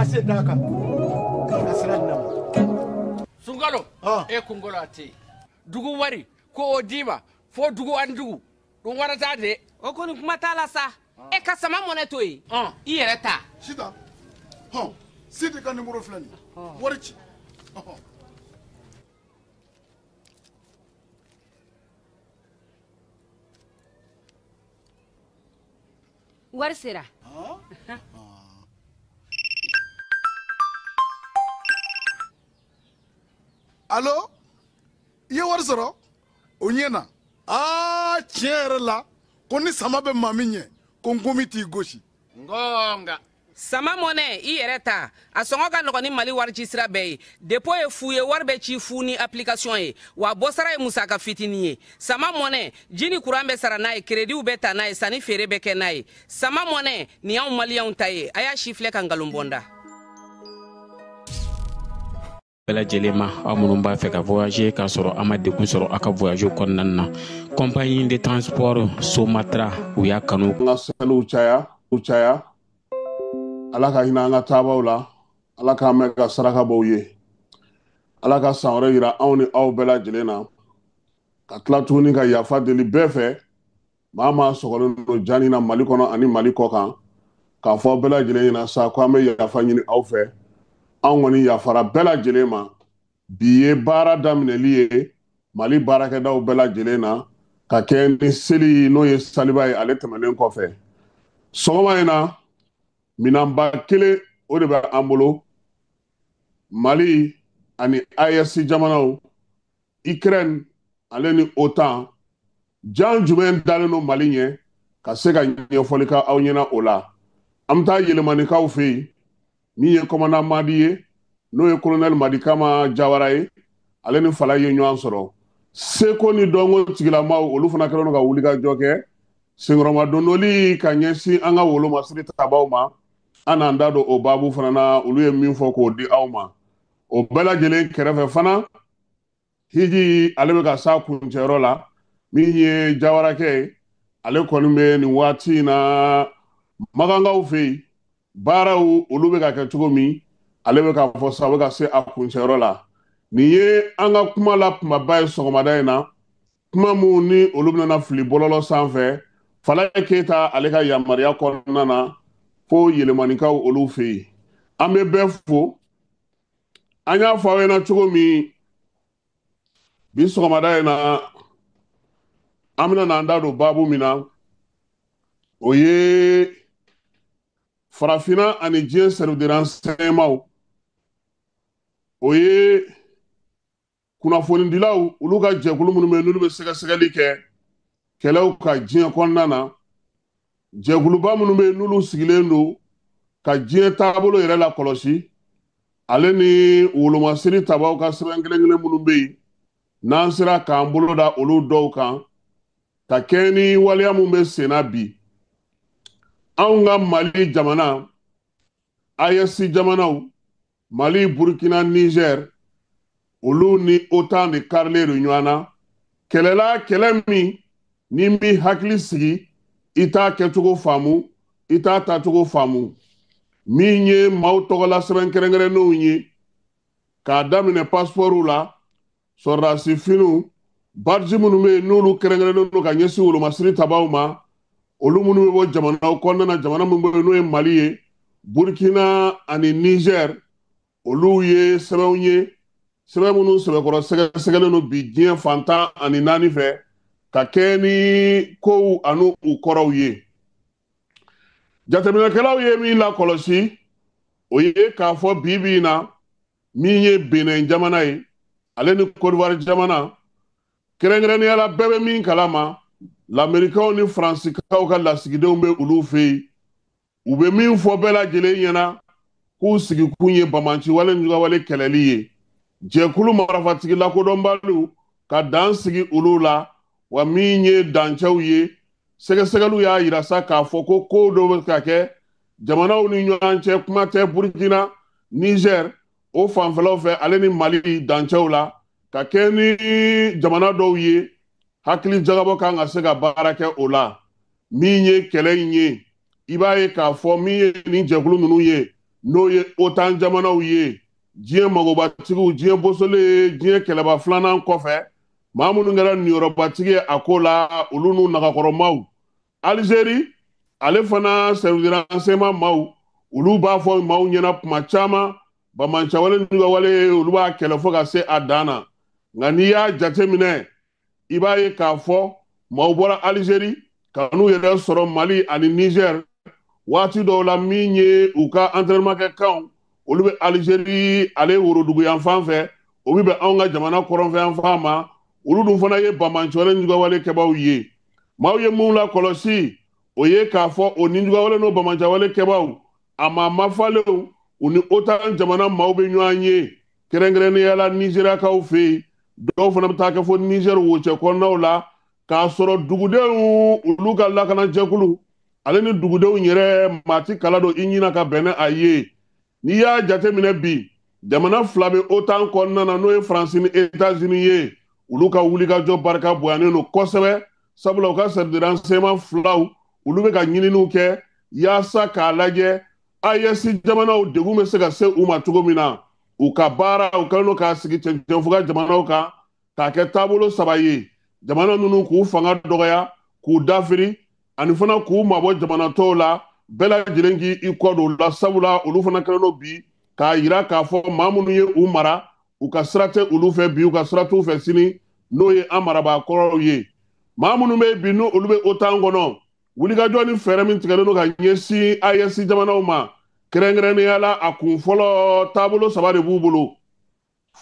se daka kasran Sungalo e kungolo ati dugu wari ko diba fo dugu andugu dum warata de o ko ni kuma tala sa e ka sama mone to yi I yere ta sita sita ka numéro flani wari ci wari sera Allo ye wari sɔrɔ o ɲɛna tiɲɛ yɛrɛ la ko ni sama bɛ maa min ɲɛ ko n komi t'i gosi ngonga sama mone I yere ta a sɔngɔ ka nɔgɔ ni Mali wari ci sira bɛɛ ye dépôt ye fu ye wari bɛ ci fu ni application ye wa bɔsara ye musaka fitini ye sama mone jini kuran bɛ sara n'a ye crédit bɛ ta n'a ye sanni feere bɛ kɛ n'a ye sama mone ni anw maliyɛnw ta ye a y'a si filɛ ka ngalon bɔnda bɛɛ lajɛlen ma aw minnu b'a fɛ ka voyager k'a sɔrɔ a ma degun sɔrɔ a ka voyage kɔnɔna na compagnie de transport Somatra u y'a kanu n ka seliw caya ala ka hinɛ an ka taabaw la ala k'an mɛn ka saraka bɔw ye ala ka san wɛrɛ yira anw ni aw bɛɛ lajɛlen na ka tila tuguni ka yafa deli bɛɛ fɛ maa maa sɔgɔlen don jani na Mali kɔnɔ ani Mali kɔ kan k'a fɔ bɛɛ lajɛlen ɲɛna sa ko an bɛ yafa ɲini aw fɛ anw kɔni yafara bɛɛ lajɛlen ma bi ye baara daminɛli ye Mali baarakɛdaw bɛɛ lajɛlen na ka kɛ ni seli n'o ye saliba ye ale tɛmɛnen kɔfɛ sɔgɔma in na minanba kelen o de bɛ an bolo Mali ani AES jamanaw Ukraine ale ni OTAN jan jumɛn dalen don Mali ɲɛ ka se ka ɲɛfɔli kɛ aw ɲɛna o la an bɛ taa yɛlɛmanikaw fɛ yen min ye commandant Madi ye n'o ye colonel Madi Kama Jawara ye ale ni Fala ye ɲɔgɔn sɔrɔ seko ni dɔnko tigilamaw olu fana kɛlen don ka wulikajɔ kɛ senkɔrɔma dondoli ka ɲɛsin an ka wolomasiri tabaw ma an n'an da don o baabu fana na olu ye min fɔ k'o di aw ma o bɛɛ lajɛlen kɛrɛfɛ fana hiji ale bɛ ka s'a kuncɛyɔrɔ la min ye Jawarakɛ ye ale kɔni bɛ nin waati in na magankaw fɛ yen baaraw olu bɛ ka kɛ cogo min ale bɛ k'a fɔ sa bɛ ka se a kuncɛyɔrɔ la nin ye an ka kuma la kumaba ye sɔgɔmada in na kuma mun ni olu bɛna fili bɔlɔlɔ sanfɛ Fala Keyita ale ka yamaruya kɔnɔna na fo yɛlɛmanikaw olu fɛ yen an bɛ bɛɛ fo an y'a fɔ aw ɲɛna cogo min bi sɔgɔmada in na an bɛna n'an da don baabu min na o ye farafinna ani diɲɛ service de renseignement o ye kunnafonidilaw olu ka jɛkulu minnu bɛ n'olu bɛ sɛgɛsɛgɛli kɛ kɛlɛw ka diɲɛ kɔnɔna na jɛkuluba minnu bɛ n'olu sigilen don ka diɲɛ taabolo yɛrɛ la kɔlɔsi ale ni wolomasiri tabaw ka sɛbɛn kelen-kelen minnu bɛ yen n'an sera k'an bolo da olu dɔw kan ka kɛ ni waleya min bɛ sen na bi anw ka Mali jamana AES jamanaw Mali Burkina Niger olu ni OTAN de karilen don ɲɔgɔn na kɛlɛla kɛlɛ min ni bɛ hakili sigi i t'a kɛcogo faamu i t'a tacogo faamu min ye maaw tɔgɔla sɛbɛn kɛrɛnkɛrɛnnenw ye k'a daminɛ pasiportw la sɔrɔdasi finiw barji minnu bɛ yen n'olu kɛrɛnkɛrɛnnen don ka ɲɛsin wolomasiri tabaw ma olu minnu bɛ bɔ jamanaw kɔnɔna na jamana minnu bɛ yen n'o ye Mali ye Burkina ani Niger olu ye sɛbɛnw ye sɛbɛn minnu sɛbɛkɔrɔ sɛgɛsɛgɛlen don bi diɲɛ fantan ani naani fɛ ka kɛ ni kow ani u kɔrɔw ye jateminɛkɛlaw ye min lakɔlɔsi o ye k'a fɔ bi bi in na min ye Benin jamana ye ale ni Côte d'Ivoire jamana kɛrɛnkɛrɛnnenya la bɛɛ bɛ min kalama l'Américains ni Faransikɛw ka lasigidenw bɛ olu fɛ yen u bɛ min fɔ bɛɛ lajɛlen ɲɛna k'u sigikun ye bamaciwale ni jugawale kɛlɛli ye jɛkulu marafatigi lakodɔnbaliw ka dan sigi olu la wa min ye dancɛw ye sɛgɛsɛgɛliw y'a yira sa k'a fɔ ko dɔw bɛ ka kɛ jamanaw ni ɲɔgɔn cɛ kuma tɛ Burkina Niger o fanfɛlaw fɛ ale ni Mali dancɛw la ka kɛ ni jamana dɔw ye hakili jagabɔ kan ka se ka baara kɛ o la min ye kɛlɛ in ye i b'a ye k'a fɔ min ye nin jɛkulu ninnu ye n'o ye OTAN jamanaw ye diɲɛ magobatigiw diɲɛ bosole diɲɛ kɛlɛba filanan kɔfɛ maa minnu kɛra niyɔrɔbatigi ye a ko la olu n'u nagakɔrɔmaw Algérie ale fana service renseignement maaw olu b'a fɔ maaw ɲɛna kuma caman bamancawale n'u ka wale olu b'a kɛlɛ fo ka se a dan na nka n'i y'a jateminɛ i b'a ye k'a fɔ maaw bɔra Algérie ka n'u yɛrɛ sɔrɔ Mali ani Niger waati dɔw la min ye u ka entraînement kɛ kanw olu bɛ Algérie ale worodugu yan fan fɛ o bi bɛn anw ka jamana kɔrɔnfɛ yan fan ma olu dun fana ye bamancawale n'u ka wale kɛbaaw ye maaw ye mun la kɔlɔsi o ye k'a fɔ o ninjugawale n'o bamancawale kɛbaaw a ma mafalew u ni OTAN jamana maaw bɛ ɲɔgɔn ye kɛrɛnkɛrɛnnenya la Nizeriyakaw fɛ yen dɔw fana bɛ taa kɛ fɔ Niger wocɛ kɔnɔnaw la k'a sɔrɔ dugudenw olu ka lakanajɛkulu ale ni dugudenw yɛrɛ maa ti kala don i ɲina ka bɛn ni a ye n'i y'a jateminɛ bi jamana fila bɛ OTAN kɔnɔna na n'o ye Faransi ni États-Unis ye olu ka wulikajɔ barika bonyanen don kosɛbɛ sabula u ka service renseignement filaw olu bɛ ka ɲininiw kɛ yaasa k'a lajɛ AES jamanaw degun bɛ se ka se u ma cogo min na u ka baara u kɛlen don k'a sigi cɛncɛnfuga jamanaw kan k'a kɛ taabolo saba ye jamana ninnu k'u fanga dɔgɔya k'u dafiri ani fana k'u mabɔ jamana tɔw la bɛɛ lajɛlen k'i kɔ don la sabula olu fana kɛlen don bi k'a yira k'a fɔ maa minnu ye u mara u ka sira tɛ olu fɛ bi u ka sira t'u fɛ sini n'o ye an marabaakɔrɔw ye maa minnu bɛ bi n'olu bɛ OTAN kɔnɔ wulikajɔ ni fɛɛrɛ min tigɛlen don ka ɲɛsin AES jamanaw ma kɛrɛnkɛrɛnnenya la a kun fɔlɔ taabolo saba de b'u bolo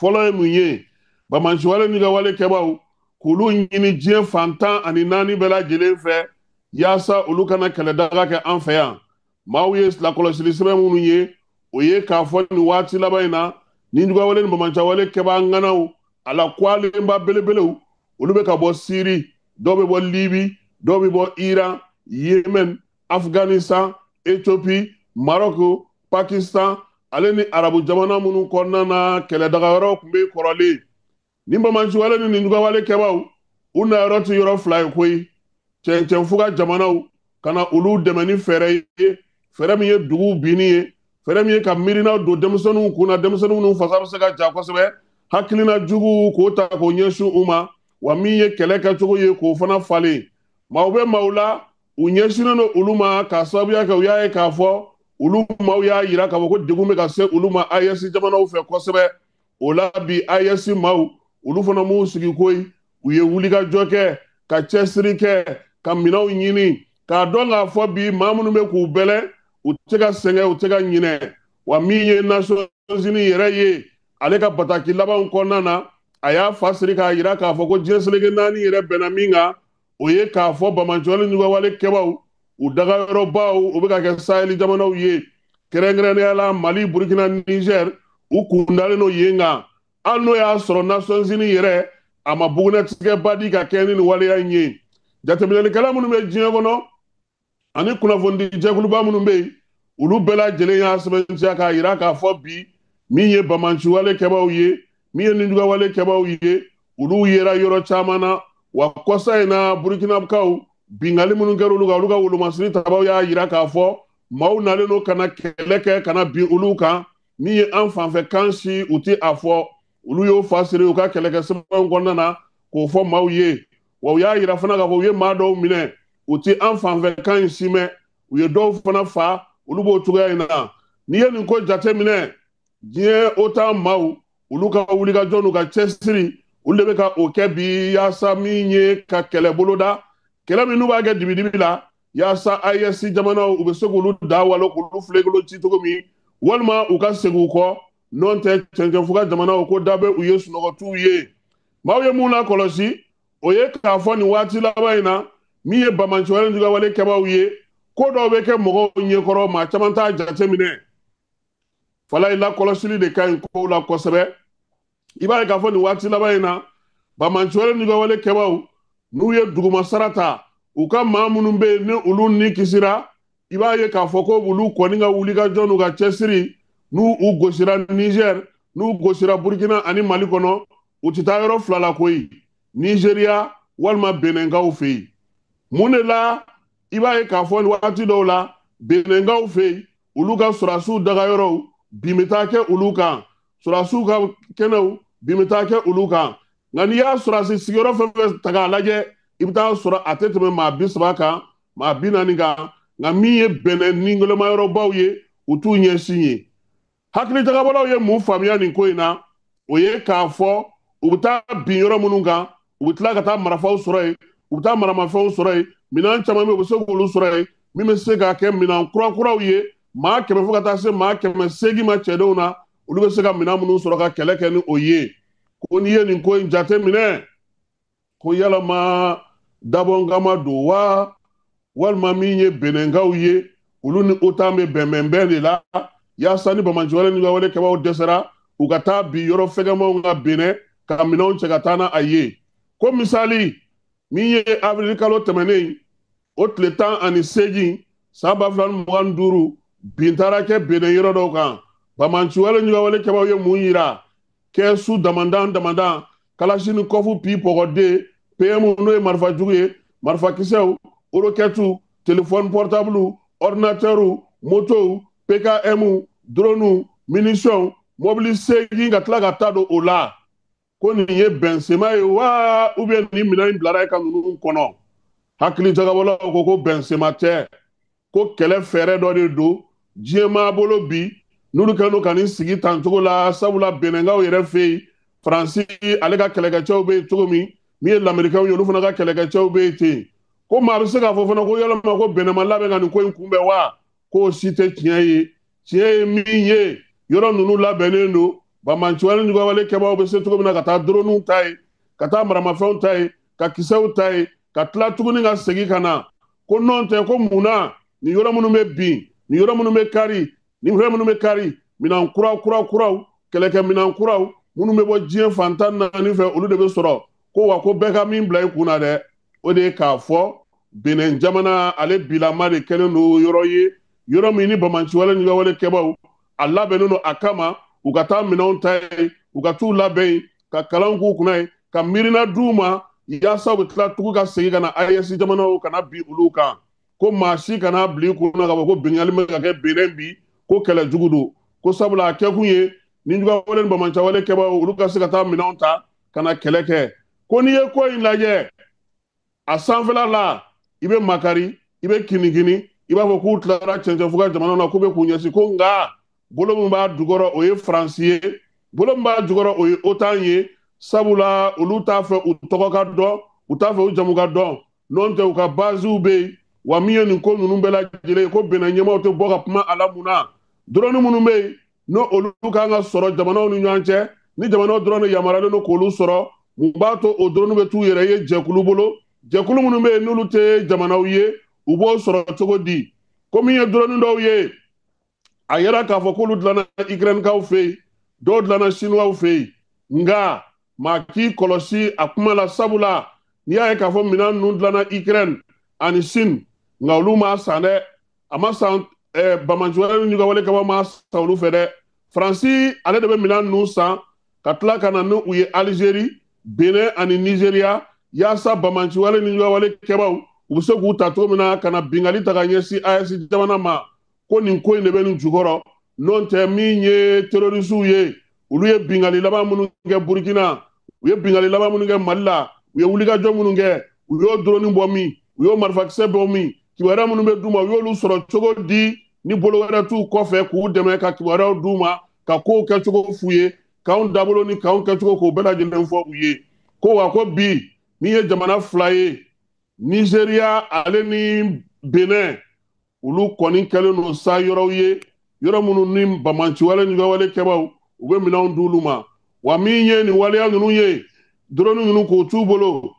fɔlɔ ye mun ye bamanciwale n'u ka wale kɛbaaw k'olu ɲini diɲɛ fantan ani naani bɛɛ lajɛlen fɛ yaasa olu kana kɛlɛdaga kɛ an fɛ yan maaw ye lakɔlɔsili sɛbɛn minnu ye o ye k'a fɔ nin waati laban in na ninjugawale ni bamancawale kɛbaa ŋanaw a la kuwalenba belebelew olu bɛ ka bɔ Siri dɔw bɛ bɔ Libi dɔw bɛ bɔ Iran Yemen Afghanistan Ethiopie Maroc Pakistan ale ni arabu jamana minnu kɔnɔna na kɛlɛdaga yɔrɔw tun bɛ kɔrɔlen ni bamanciwale ni ninjugawale kɛbaaw u na yɔrɔ tɛ yɔrɔ fila ye koyi cɛncɛnfuga jamanaw ka na olu dɛmɛ ni fɛɛrɛ ye fɛɛrɛ min ye duguw binni ye fɛɛrɛ min ye ka miirina don denmisɛnninw kun na denmisɛnninw n'u fasa bɛ se ka ja kosɛbɛ hakilina juguw k'o ta k'o ɲɛsin u ma wa min ye kɛlɛ kɛcogo ye k'o fana falen maaw bɛ maaw la u ɲɛsinnen don olu ma k'a sababuya kɛ u y'a ye k'a fɔ olu maaw y'a yira k'a fɔ ko degun bɛ ka se olu ma AES jamanaw fɛ kosɛbɛ o la bi AES maaw olu fana m'u sigi koyi u ye wulikajɔ kɛ ka cɛsiri kɛ ka minɛnw ɲini k'a dɔn k'a fɔ bi maa minnu bɛ k'u bɛlɛ u tɛ ka sɛgɛn u tɛ ka ɲinɛ wa min ye Nations Unies yɛrɛ ye ale ka bataki labanw kɔnɔna na a y'a fa siri k'a yira k'a fɔ ko diɲɛ seleke naani yɛrɛ bɛnna min kan o ye k'a fɔ bamanciwale n'u ka wale kɛbaaw u dagayɔrɔbaw u bɛ ka kɛ Sahel jamanaw ye kɛrɛnkɛrɛnnenya la Mali Burkina Niger u kun dalen n'o yen kan hali n'o y'a sɔrɔ Nations Unies yɛrɛ a ma bugunɛtigɛba di ka kɛ ni nin waleya in ye jateminɛlikɛla minnu bɛ diɲɛ kɔnɔ ani kunnafonidi jɛkuluba minnu bɛ yen olu bɛɛ lajɛlen y'a sɛbɛntiya k'a yira k'a fɔ bi min ye bamanciwale kɛbaaw ye min ye ninjugawale kɛbaaw ye olu yera yɔrɔ caman na wa kɔsa in na Burkinabekaw bingali minnu kɛra olu kan olu ka wolomasiri tabaw y'a yira k'a fɔ maaw nalen don ka na kɛlɛ kɛ ka na bin olu kan min ye an fanfɛ kan si u tɛ a fɔ olu y'o fa siri u ka kɛlɛkɛ sɛbɛnw kɔnɔna na k'o fɔ maaw ye wa u y'a yira fana k'a fɔ u ye maa dɔw minɛ u tɛ an fanfɛ kan in si mɛn u ye dɔw fana fa olu b'o cogoya in na n'i ye nin ko jateminɛ diɲɛ OTAN maaw olu ka wulikajɔ n'u ka cɛsiri olu de bɛ ka o kɛ bi yaasa min ye ka kɛlɛ boloda kɛlɛ min n'u b'a kɛ dibidibi la yaasa AES jamanaw u bɛ se k'olu da walo k'olu filɛkolo ci cogo min walima u ka segin u kɔ n'o tɛ cɛncɛnfuga jamanaw ko da bɛ u ye sunɔgɔtiw ye maaw ye mun lakɔlɔsi o ye k'a fɔ nin waati laban in na min ye bamanciwale n'u ka wale kɛbaaw ye ko dɔw bɛ kɛ mɔgɔw ɲɛkɔrɔ maa caman t'a jateminɛ fala i lakɔlɔsili de ka ɲi kow la kosɛbɛ i b'a ye k'a fɔ nin waati laban in na bamanciwale n'u ka wale kɛbaaw n'u ye dugumasara ta u ka maa minnu bɛ yen ni olu ni kisira i b'a ye k'a fɔ ko olu kɔni ka wulikajɔ n'u ka cɛsiri n'u u gosira Niger n'u gosira Burkina ani Mali kɔnɔ u tɛ taa yɔrɔ fila la koyi Nigeriya walima Beninkaw fɛ yen mun de la i b'a ye k'a fɔ waati dɔw la Beninkaw fɛ yen olu ka surasiw dagayɔrɔw bin bɛ taa kɛ olu kan surasiw ka kɛnɛw bin bɛ taa kɛ olu kan nka n'i y'a surasi sigiyɔrɔ fɛn fɛn ta k'a lajɛ i bɛ taa sɔrɔ a tɛ tɛmɛ maa 30 kan maa 40 kan nka min ye bɛnɛ ni ngolomayɔrɔbaw ye u t'u ɲɛsin ye hakilijagabɔlaw ye mun faamuya nin ko in na o ye k'a fɔ u bɛ taa bin yɔrɔ minnu kan u bɛ tila ka taa marifaw sɔrɔ yen u bɛ taa maramafɛnw sɔrɔ yen minɛn caman bɛ yen u bɛ se k'olu sɔrɔ yen min bɛ se ka kɛ minɛn kurakuraw ye maa 100 fo ka taa se maa 800 ma cɛdenw na olu bɛ se ka minɛn minnu sɔrɔ ka kɛlɛ kɛ ni o ye ko n'i ye nin ko in jate minɛ ko yalama dabɔngama don wa walima min ye bɛnɛnkaw ye olu ni OTAN bɛ bɛnbɛnbɛn de la yaasa ni Bamanciwale ni Ɲɔgɔnwale kɛbaaw dɛsɛra u ka taa bi yɔrɔ fɛgɛmanw ka bɛnɛ ka minɛnw cɛ ka taa n'a ye ko misali min ye avril kalo tɛmɛnen o tile 18 san 2025 bin taara kɛ bɛnɛ yɔrɔ dɔw kan Bamanciwale ni Ɲɔgɔnwale kɛbaaw ye mun yira kɛsu damandan kalasini kɔfu pi pɔgɔden PM n'o ye marifajugu ye marifakisɛw orokɛtu telefɔni portable ordinateur moto PKM drone munition mobili 8 ka tila ka taa don o la ko nin ye bɛnsema ye wa ou bien ni minɛn in bilara ka ninnu kɔnɔ hakilijagabɔlaw ko ko bɛnsema tɛ ko kɛlɛ fɛɛrɛ dɔ de don diɲɛ maa bolo bi n'olu kɛlen ka nin sigi tan cogo la sabula bɛnɛnkaw yɛrɛ fɛ yen Faransi ale ka kɛlɛkɛcɛw bɛ yen cogo min ye lamɛrikɛnw ye olu fana ka kɛlɛkɛcɛw bɛ yen ten ko maa bɛ se k'a fɔ fana ko yalama ko bɛnɛma labɛn ka nin ko in kunbɛn wa k'o si tɛ tiɲɛ ye tiɲɛ ye min ye yɔrɔ ninnu labɛnnen don Bamanciwale ni Ɲɔgɔnwale kɛbaaw bɛ se cogo min na ka taa drone ta ye ka taa maramafɛnw ta ye ka kisɛw ta ye ka tila tuguni ka segin ka na ko nɔn tɛ ko munna nin yɔrɔ minnu bɛ bin nin yɔrɔ minnu bɛ kari nin yɔrɔ minnu bɛ kari minɛn kuraw kɛlɛkɛ minɛn kuraw minnu bɛ bɔ diɲɛ fan 14 fɛ olu de bɛ sɔrɔ ko wa ko bɛɛ ka min bila i kun na dɛ o de ye k'a fɔ Benin jamana ale bilama de kɛlen don yɔrɔ ye yɔrɔ min ni Bamanciwale ni Ɲɔgɔnwale kɛbaaw a labɛnnen don a kama u ka taa minɛnw ta ye u ka t'u labɛn ka kalan k'u kunna ye ka miirina d'u ma yaasa u bɛ tila tugu ka segin ka na AES jamanaw kana bi olu kan ko maa si kana bila i kunna ka fɔ ko bingali bɛ ka kɛ Benin bi ko kɛlɛ jugu don ko sabula a kɛkun ye ni Ɲɔgɔnwale ni Bamanciwale kɛbaaw olu ka se ka taa minɛnw ta ka na kɛlɛ kɛ ko n'i ye ko in lajɛ a sanfɛla la i bɛ makari i bɛ kinikini i b'a fɔ k'u tilara cɛncɛnfuga jamanaw na k'u bɛ k'u ɲɛsin ko nka bolo min b'a jukɔrɔ o ye Faransi ye bolo min b'a jukɔrɔ o ye OTAN ye sabula olu t'a fɛ u tɔgɔ ka dɔn u t'a fɛ u jamu ka dɔn n'o tɛ u ka baziw bɛ yen wa min ye nin ko ninnu bɛɛ lajɛlen ye ko Benin ɲɛmaaw tɛ bɔ ka kuma a la mun na drone minnu bɛ yen n'o olu kan ka sɔrɔ jamanaw ni ɲɔgɔn cɛ ni jamanaw dɔrɔn de yamaruyalen don k'olu sɔrɔ mun b'a to o drone bɛ t'u yɛrɛ ye jɛkulu bolo jɛkulu minnu bɛ yen n'olu tɛ jamanaw ye u b'o sɔrɔ cogo di ko min ye drone dɔw ye a yɛrɛ k'a fɔ k'olu dilanna Ukrainekaw fɛ yen dɔw dilanna Chinois fɛ yen nka maa k'i kɔlɔsi a kuma la sabula n'i y'a ye k'a fɔ minɛn ninnu dilanna Ukraine ani Chine nka olu m'a san dɛ a ma san Bamanciwale ni Ɲɔgɔnwale kɛbaaw m'a san olu fɛ dɛ Faransi ale de bɛ minɛn ninnu san ka tila ka na ni u ye Algérie Benin ani Nigeria yaasa Bamanciwale ni Ɲɔgɔnwale kɛbaaw u bɛ se k'u ta cogo min na ka na bingali ta ka ɲɛsin AES jamana ma ko nin ko in de bɛ nin jukɔrɔ n'o tɛ min ye terrorisiw ye olu ye bingali laban minnu kɛ Burkina u ye bingali laban minnu kɛ Mali la u ye wulikajɔ minnu kɛ u y'o drone bɔ min u y'o marifakisɛ bɔ min kibaruya minnu bɛ d'u ma u y'olu sɔrɔ cogo di ni bolo wɛrɛ t'u kɔfɛ k'u dɛmɛ ka kibaruyaw d'u ma ka kow kɛcogo f'u ye k'anw dabolo ni k'anw kɛcogo k'o bɛɛ lajɛlen fɔ u ye ko wa ko bi min ye jamana 2 ye Nigeria ale ni Benin olu kɔni kɛlen don sa yɔrɔw ye yɔrɔ minnu ni Bamanciwale ni Ɲɔgɔnwale kɛbaaw u bɛ minɛnw d'olu ma wa min ye nin waleya ninnu ye drone ninnu k'o t'u bolo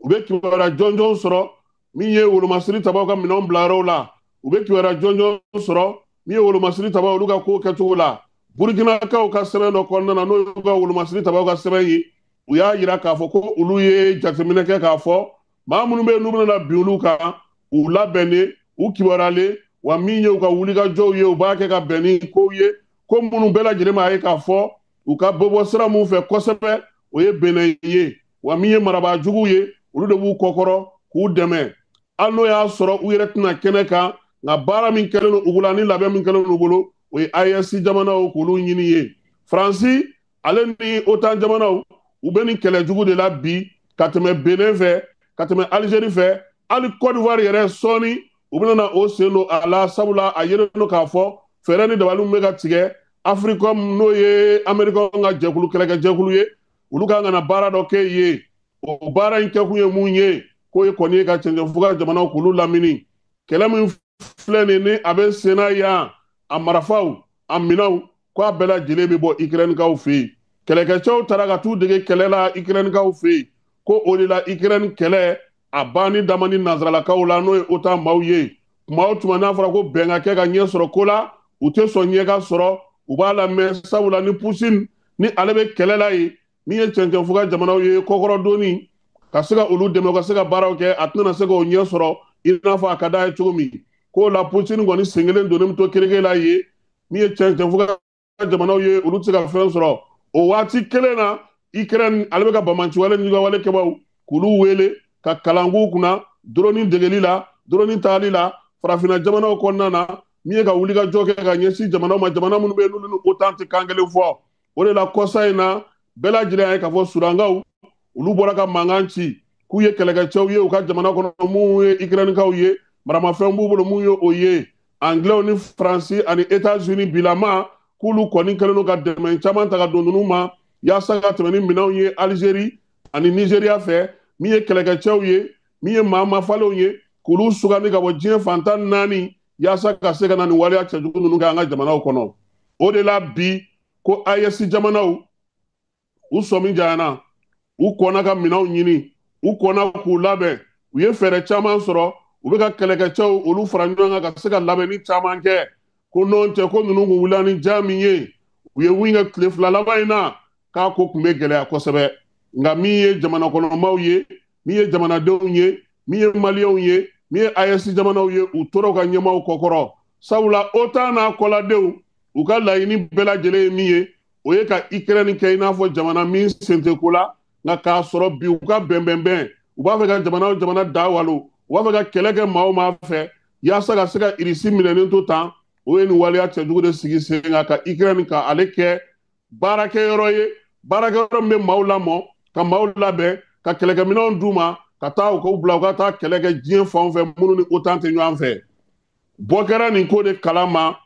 u bɛ kibaruya jɔnjɔn sɔrɔ min ye wolomasiri tabaw ka minɛnw bila yɔrɔw la u bɛ kibaruya jɔnjɔn sɔrɔ min ye wolomasiri tabaw olu ka kow kɛcogo la Burkinakaw ka sɛbɛn dɔ kɔnɔna na n'o y'u ka wolomasiri tabaw ka sɛbɛn ye u y'a yira k'a fɔ ko olu ye jateminɛ kɛ k'a fɔ maa minnu bɛ yen n'u bɛna bin olu kan u labɛnnen u kibaruyalen wa min ye u ka wulikajɔw ye u b'a kɛ ka bɛn ni kow ye ko minnu bɛɛ lajɛlen b'a ye k'a fɔ u ka bɔbɔ sira min fɛ kosɛbɛ o ye Benin ye wa min ye marabaajuguw ye olu de b'u kɔkɔrɔ k'u dɛmɛ hali n'o y'a sɔrɔ u yɛrɛ tɛna kɛnɛ kan nga baara min kɛlen no ugula ni labɛn min kɛlen no bolo o ye AES jamanaw k'olu ɲini ye Faransi ale ni OTAN jamanaw u bɛ nin kɛlɛ jugu de la bi ka tɛmɛ Benin fɛ ka tɛmɛ Algérie fɛ hali Côte d'Ivoire yɛrɛ sɔɔni u bɛna na o sen don a la sabula a yɛrɛ no k'a fɔ fɛɛrɛ ni dabaliw bɛ ka tigɛ Africom n'o ye Américain ka jɛkulu kɛlɛkɛ jɛkulu ye olu kan ka na baara dɔ kɛ ye o baara in kɛkun ye mun ye k'o ye kɔni ye ka cɛncɛnfuga jamanaw k'olu lamini kɛlɛ min filɛ nin ni a bɛ sen na yan a marifaw a minɛnw k'a bɛɛ lajɛlen bɛ bɔ Ukrainekaw fɛ yen kɛlɛkɛcɛw taara ka t'u dege kɛlɛ la Ukrainekaw fɛ yen ko o de la Ukraine kɛlɛ a banni dama ni nanzaralakaw la n'o ye OTAN maaw ye tuma o tuma n'a fɔra ko bɛn ka kɛ ka ɲɛ sɔrɔ ko la u tɛ sɔn ɲɛ ka sɔrɔ u b'a lamɛn sabula ni Poutine ni ale bɛ kɛlɛ la ye min ye cɛncɛnfuga jamanaw ye kɔkɔrɔdonni ka se ka olu dɛmɛ ka se ka baaraw kɛ a tɛna se k'o ɲɛ sɔrɔ i n'a fɔ a ka d'a ye cogo min k'o la Poutine kɔni sen kelen donnen bɛ to kereke la ye min ye cɛncɛnfuga jamanaw ye olu tɛ se ka fɛn sɔrɔ o waati kelen na Ukraine ale bɛ ka bamanciwale ni wale kɛbaw k'olu wele ka kalan k'u kunna drone degeli la drone taali la farafinna jamanaw kɔnɔna na min ye ka wuli ka jɔ kɛ ka ɲɛsin jamanaw ma jamana minnu bɛ yen n'olu ni OTAN tɛ kan kelen fɔ o de la kɔsa in na bɛɛ lajɛlen ye k'a fɔ surankaw olu bɔra ka mankan ci k'u ye kɛlɛkɛcɛw ye u ka jamana kɔnɔ mun ye Ukrainekaw ye maramafɛn b'u bolo mun ye o ye Anglais ni Faransi ani États-Unis bilama k'olu kɔni kɛlen don ka dɛmɛ caman ta ka don ninnu ma yaasa ka tɛmɛ ni minɛnw ye Algérie ani Nigeria fɛ min ye kɛlɛkɛcɛw ye min ye maa mafalenw ye k'olu sugandi ka bɔ diɲɛ fantan 4 yaasa ka se ka na nin waleya cɛjugu ninnu kɛ an ka jamanaw kɔnɔ o de la bi ko AES jamanaw u sɔmi janyana u kɔnna ka minɛnw ɲini u kɔnna k'u labɛn u ye fɛɛrɛ caman sɔrɔ u bɛ ka kɛlɛkɛcɛw olu fara ɲɔgɔn kan ka se ka labɛnni caman kɛ ko n'o tɛ ko ninnu kun wulila ni ja min ye u ye wuli kɛ tile 2 laban in na k'a ko tun bɛ gɛlɛya kosɛbɛ nka min ye jamana kɔnɔmaw ye min ye jamanadenw ye min ye maliyɛnw ye min ye AES jamanaw ye u tora u ka ɲɛmaaw kɔkɔrɔ sabula OTAN n'a kɔladenw u ka laɲini bɛɛ lajɛlen ye min ye o ye ka Ukraine kɛ i n'a fɔ jamana min sen tɛ ko la nka k'a sɔrɔ bi u ka bɛnbɛnbɛn u b'a fɛ ka jamana o jamana da walo u b'a fɛ ka kɛlɛ kɛ maa o maa fɛ yaasa ka se ka irisi minɛnen to tan o ye nin waleya cɛjugu de sigi sen kan ka Ukraine ka ale kɛ baarakɛyɔrɔ ye baarakɛyɔrɔ min bɛ maaw lamɔ ka maaw labɛn ka kɛlɛkɛminɛnw d'u ma ka taa u bila u ka taa kɛlɛ kɛ diɲɛ fan o fɛ minnu ni OTAN tɛ ɲɔgɔn fɛ bɔ kɛra nin ko de kalama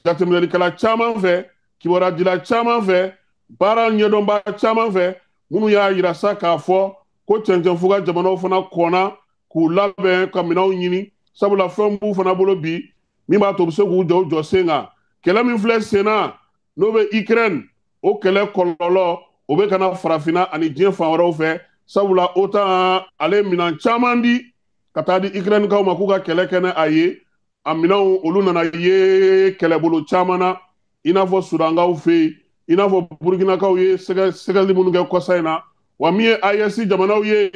jateminɛlikɛla caman fɛ kibaruya caman fɛ baara ɲɛdɔnba caman fɛ minnu y'a yira sa k'a fɔ ko cɛncɛnfuga jamanaw fana kɔnna k'u labɛn ka minɛnw ɲini sabula fɛn b'u fana bolo bi min b'a to u bɛ se k'u jɔ u jɔ sen kan kɛlɛ min filɛ sen na n'o bɛ Ukraine o kɛlɛ kɔlɔlɔ o bɛ ka na farafinna ani diɲɛ fan wɛrɛw fɛ sabula OTAN ale minɛn caman di ka taa di Ukrainekaw ma k'u ka kɛlɛ kɛ ni a ye a minɛnw olu nana ye kɛlɛbolo caman na i n'a fɔ sudankaw fɛ yen i n'a fɔ burukinakaw ye sɛgɛsɛgɛli minnu kɛ kɔsa in na wa min ye AES jamanaw ye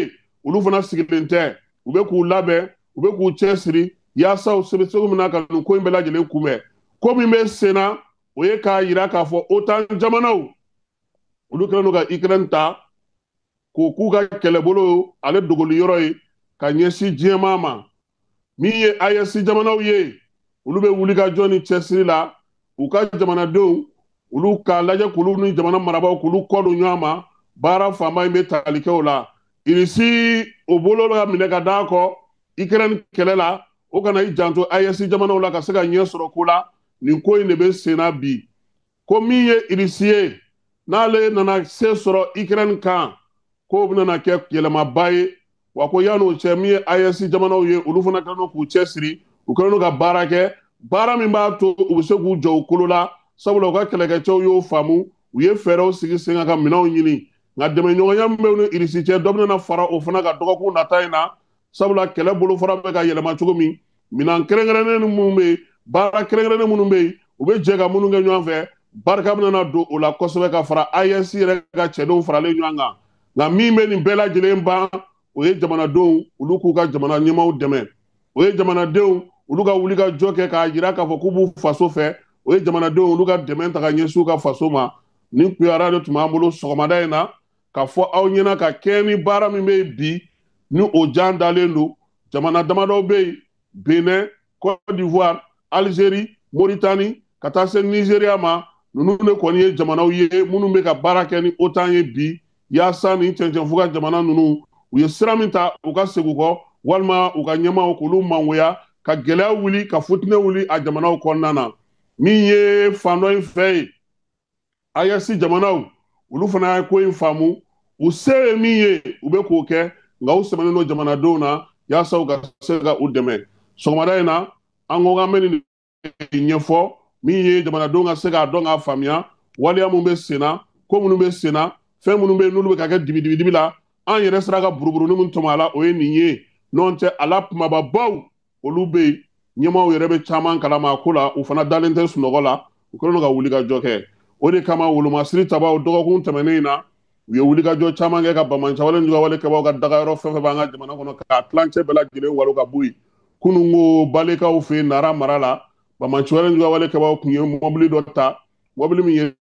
olu fana sigilen tɛ u bɛ k'u labɛn u bɛ k'u cɛsiri yaasa u sɛbɛn cogo min na ka nin ko in bɛɛ lajɛlen kunbɛn ko min bɛ sen na o ye k'a yira k'a fɔ OTAN jamanaw olu kɛlen don ka Ukraine ta k'o k'u ka kɛlɛbolo ale dogoli yɔrɔ ye ka ɲɛsin diɲɛmaa ma min ye AES jamanaw ye olu bɛ wuli ka jɔ ni cɛsiri la u ka jamanadenw olu k'a lajɛ k'olu ni jamana marabaaw k'olu kɔ don ɲɔgɔn ma baara fanba in bɛ tali kɛ o la irisi o bolo ka minɛ ka d'a kɔ Ukraine kɛlɛ la o kana i janto AES jamanaw la ka se ka ɲɛ sɔrɔ ko la nin ko in de bɛ sen na bi ko min ye irisi ye n'ale nana se sɔrɔ Ukraine kan k'o bɛna kɛ yɛlɛmaba ye wa ko yan'o cɛ min ye AES jamanaw ye olu fana kɛlen don k'u cɛsiri u kɛlen don ka baara kɛ baara min b'a to u bɛ se k'u jɔ u kolo la sabula u ka kɛlɛkɛcɛw y'o faamu u ye fɛɛrɛw sigi sen kan ka minɛnw ɲini nka dɛmɛɲɔgɔnya min bɛ u ni irisi cɛ dɔ bɛna fara o fana ka dɔgɔkun nata in na sabula kɛlɛ bolofara bɛ ka yɛlɛma cogo min minɛn kɛrɛnkɛrɛnnen minnu bɛ yen baara kɛrɛnkɛrɛnnen minnu bɛ yen u bɛ jɛ ka minnu kɛ ɲɔgɔn fɛ barika bɛna don o la kosɛbɛ ka fara AES yɛrɛ ka cɛdenw faralen ɲɔgɔn kan nka min bɛ nin bɛɛ lajɛlen ban o ye jamanadenw olu k'u ka jamana ɲɛmaaw dɛmɛ o ye jamanadenw olu ka wuli ka jɔ kɛ k'a jira k'a fɔ k'u b'u faso fɛ o ye jamanadenw olu ka dɛmɛ ta ka ɲɛsin u ka faso ma nin kun ye radio tun b'an bolo sɔgɔmada in na ka fɔ aw ɲɛna ka kɛ ni baara min bɛ yen bi ni o jan dalen don jamana damadɔ bɛ yen Benin Côte d'Ivoire, Algérie, Mauritanie, ka taa se Nigeria ma nunu ne kɔni ye jamanaw ye minnu bɛ ka baara kɛ ni OTAN ye bi yaasa ni cɛncɛnfuga jamana nunu u ye sira min ta u ka segin kɔ walima u ka ɲɛmaaw k'olu mangoya ka gɛlɛya wuli ka futinɛ wuli a jamanaw kɔnɔna na min ye fan dɔ in fɛ ye AES jamanaw olu fana ye ko in faamu u se ye min ye u bɛ k'o kɛ nka u sɛmɛnen don jamanadenw na yaasa u ka se ka u dɛmɛ sɔgɔmada in na an ko k'an bɛ nin ɲɛfɔ min ye jamanadenw ka se k'a dɔn k'a faamuya waleya mun bɛ sen na ko minnu bɛ sen na fɛn minnu bɛ yen n'olu bɛ ka kɛ dibi la an yɛrɛ sera ka buruburuni min tɔmɔ a la o ye nin ye n'o tɛ a la kumababaw olu bɛ yen ɲɛmaaw yɛrɛ bɛ caman kalama a ko la u fana dalen tɛ sunɔgɔ la u kɛlen don ka wulikajɔ kɛ o de kama wolomasiri tabaw dɔgɔkun tɛmɛnen in na u ye wulikajɔ caman kɛ ka bamancawale jugawale kɛbaw ka dagayɔrɔ fɛn fɛn b'an ka jamana kɔnɔ k'a tilancɛ bɛɛ lajɛlen walo ka bɔ yen kunun ko balekaw fɛ yen Nara mara la bamancawale jugawale kɛbaw kun ye mɔbili dɔ ta mɔbili min ye